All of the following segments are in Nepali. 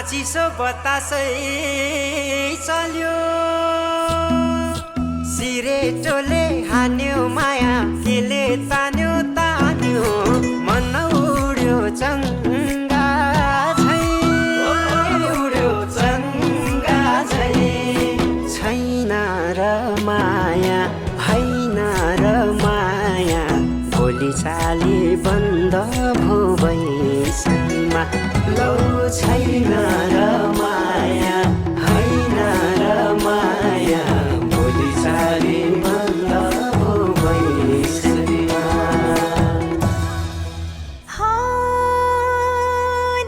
चिसो बतासै चल्यो सिरेटोले हान्यो माया केले तान्यो तान्यो मन उड्यो चङ्गा झै उड्यो चङ्गा झै छैन र माया होइन र माया बोली चाली बन्द भो बैसैमा लौ छैन र माया होइन र माया बोली चाली बन्द भो बैसैमा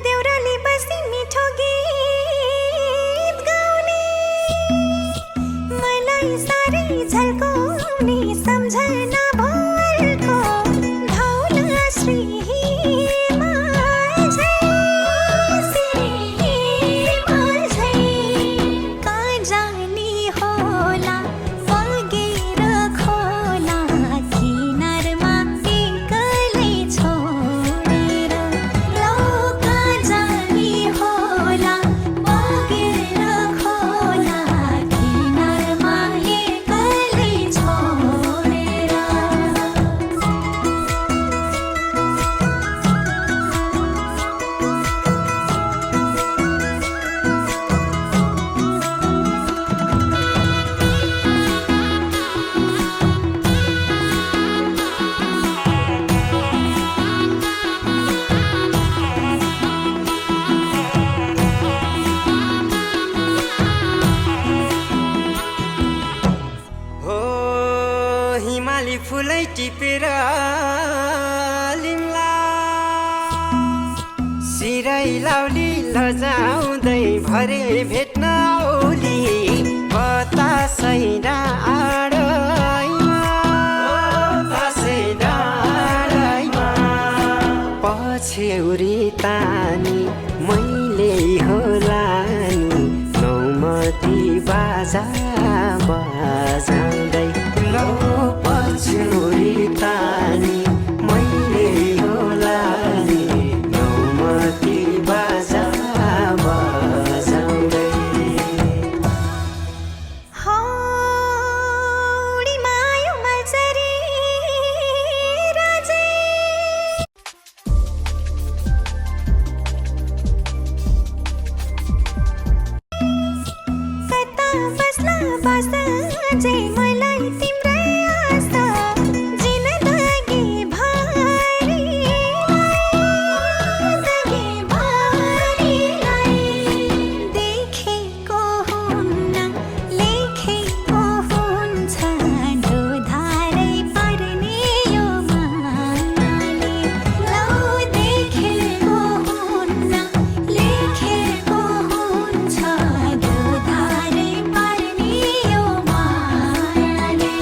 देउराली बसी मिठो गीत गाउने मलाई साह्रै झल्काउने सम्झना भरको धौला श्री हिमाली फुलै टिपेर लिम्ला सिरै लाउली लजाउँदै भरे भेट्न औली बतासै डाँडैमा पछ्यौरी तानी मैले होला नि नौमती बाजा बजाउँदै लौ पछ्यौरी तानी मैले होला नि नौमती बाजा बजाउँदै हौडी मायो मल्चरी राजे कता बस्ला बस्दा जे मलाई तिम्रै आस्था जिन्दगी भरिलाई देखेको हुन्न लेखेको हुन्छ ढोधारै पर्ने यो मायाले लौ देखेको हुन्न लेखेको हुन्छ ढोधारै पर्ने यो मायाले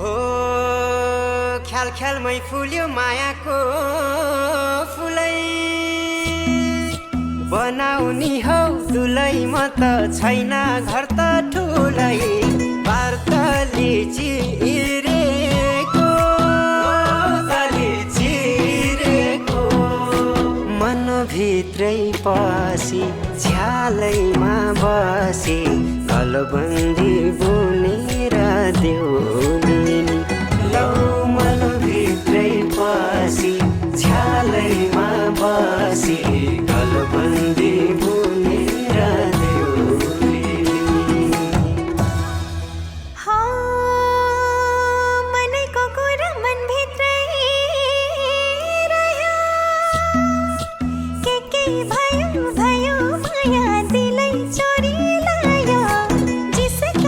हो ख्याल ख्यालमै फुल्यो मायाको फुलै बनाउनी हौ दुलै म त छैन घर त ठुलै पार्तली चिरेको मनभित्रै पसी झ्यालैमा बसी गलबन्दी बुनेर देउलिनी लौ मनभित्रै पसी झ्यालैमा बसी गलबन्दी बुनेर देउलिनी मनैको कुरा मनभित्रै रह्यो के भयो भयो माया दिलै चोरी लायो जिसको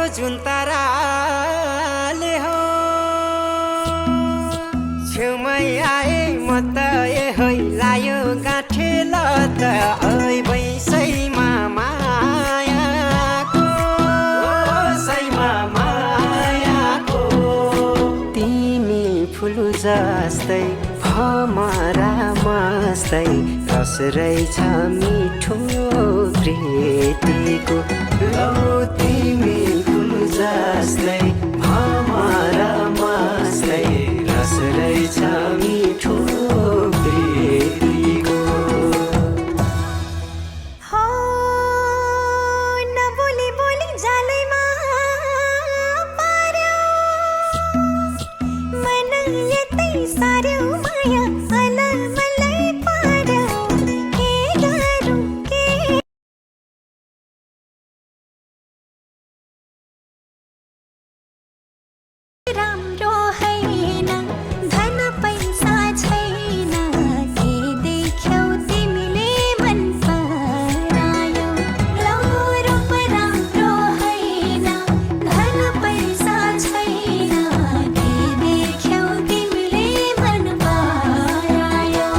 हाम्रो जुन ताराले हो छेउमै आए म त ए होइ लायो गाँठे ल त ऐ बैसैमा मायाको सैमा मायाको तिमी फुल जस्तै भमरा मस्तै रस रहेछ मिठो प्रीतिको लौ तिमी फुल जस्तै भमरा मस्तै रस रहेछ मिठो प्रीतिको हो नबोली बोली जालैमा पार्यो मन यतै सार्यो माया अलमलै पार्यो के गरौँ के राम्रो हैन धन पैसा छैन के देख्यौ तिमीले मन परायो लौ रूप राम्रो हैन धन पैसा छैन के देख्यौ तिमीले मन परायो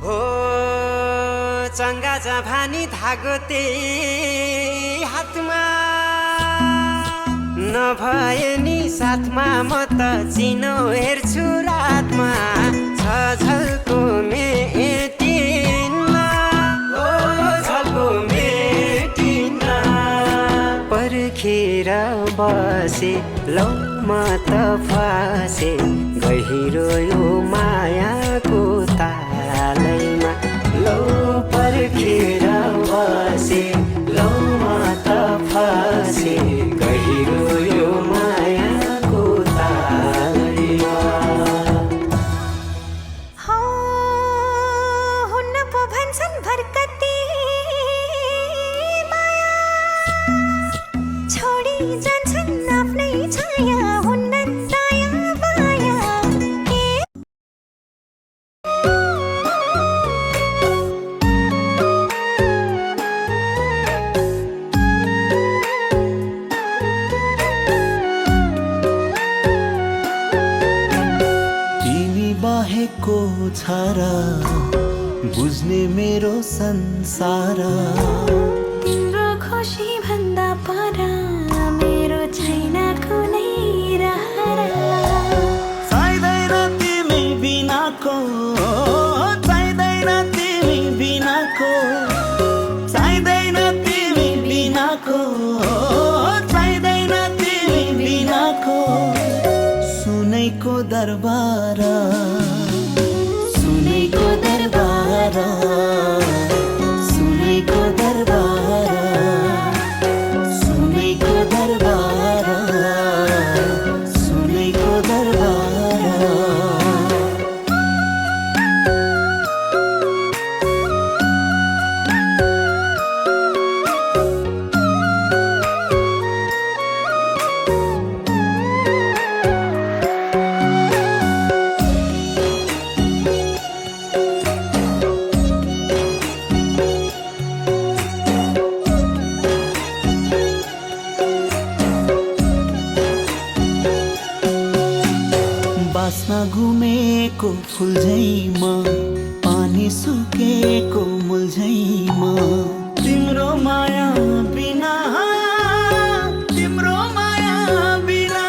हो चङ्गा जभानी धागो त्यही हातमा नभए नि साथमा म त चिनो हेर्छु रातमा छ झल्को मेटिन्ला ओ झल्को मेटिन्ला पर्खेर बसे लौ म त फसे गहिरो यो मायाको तालैमा लौ पर्खेर बसे लौ म त फसे गहिरो यो मायाको तालैमा हो हुन्न पो भन्छन् भरकती माया छोडी जान्छन् आफ्नै छाया हुन्न दया माया के तिमी बाहेकको छारा बुझ्ने मेरो संसार तिम्रो खुसी भन्दा पर मेरो छैन कुनै रहर चाहिँदैन तिमी बिनाको चाहिँदैन तिमी बिनाको चाहिँदैन तिमी बिनाको चाहिँदैन तिमी बिनाको सुनैको दरबार सुनैको दरबार सुनैको दरबार सुनैको दरबार सुनैको दरबार बास्ना घुमेको फुल झैमा पानी सुकेको मूल झैमा तिम्रो माया बिना तिम्रो माया बिना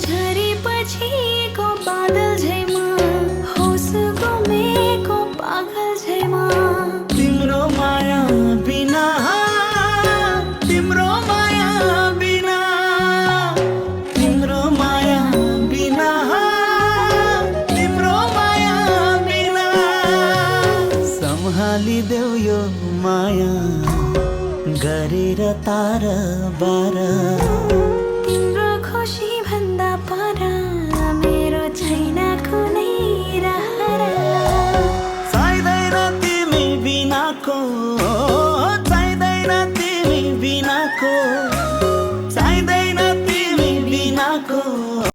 झरेपछिको बादल झैमा होस गुमेको पागल झैमा तिम्रो माया बिना तिम्रो माया बिना तिम्रो माया बिना तिम्रो माया बिना सम्हालिदेऊ यो माया गरेर तारा बारा